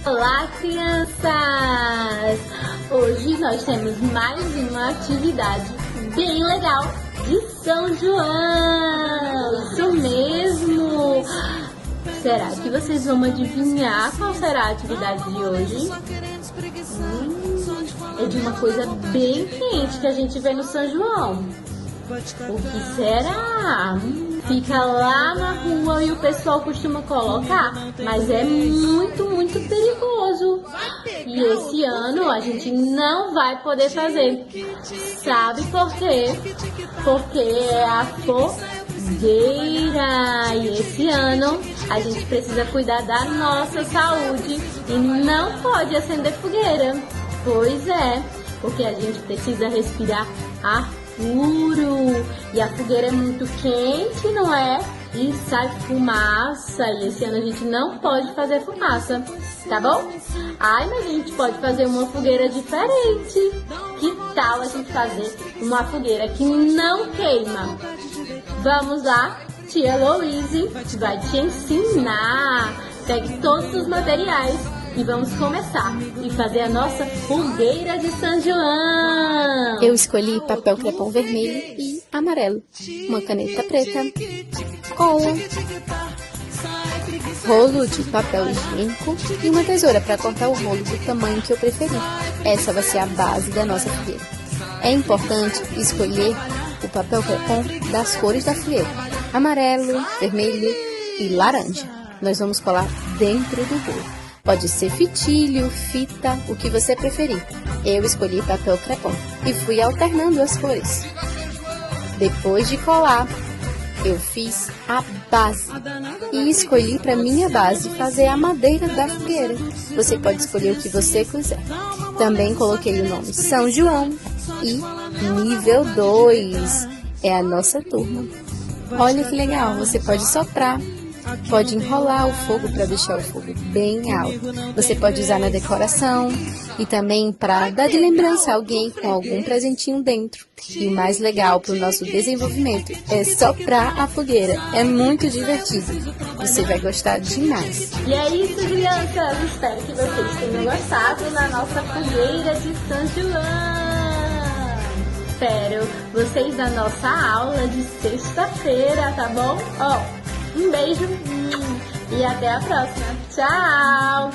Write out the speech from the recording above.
Olá, crianças! Hoje nós temos mais uma atividade bem legal de São João! Isso mesmo! Será que vocês vão adivinhar qual será a atividade de hoje? É de uma coisa bem quente que a gente vê no São João. O que será? Fica lá na rua e o pessoal costuma colocar, mas é muito perigoso. E esse ano a gente não vai poder fazer. Sabe por quê? Porque é a fogueira. E esse ano a gente precisa cuidar da nossa saúde e não pode acender fogueira. Pois é, porque a gente precisa respirar ar puro. E a fogueira é muito quente, não é? E sai fumaça. E esse ano a gente não pode fazer fumaça, tá bom? Ai, mas a gente pode fazer uma fogueira diferente. Que tal a gente fazer uma fogueira que não queima? Vamos lá, tia Louise vai te ensinar. Pegue todos os materiais e vamos começar e fazer a nossa fogueira de São João. Eu escolhi papel crepom vermelho e amarelo, uma caneta preta, cola, rolo de papel higiênico e uma tesoura para cortar o rolo do tamanho que eu preferir. Essa vai ser a base da nossa fogueira. É importante escolher o papel crepom das cores da fogueira: amarelo, vermelho e laranja. Nós vamos colar dentro do rolo. Pode ser fitilho, fita, o que você preferir. Eu escolhi papel crepom e fui alternando as cores. Depois de colar, eu fiz a base e escolhi para minha base fazer a madeira da fogueira. Você pode escolher o que você quiser. Também coloquei o nome São João e nível 2. É a nossa turma. Olha que legal, você pode soprar. Pode enrolar o fogo para deixar o fogo bem alto. Você pode usar na decoração e também para dar de lembrança a alguém com algum presentinho dentro. E o mais legal para o nosso desenvolvimento é soprar a fogueira. É muito divertido. Você vai gostar demais. E é isso, crianças. Espero que vocês tenham gostado da nossa fogueira de São João. Espero vocês na nossa aula de sexta-feira, tá bom? Um beijo e até a próxima. Tchau!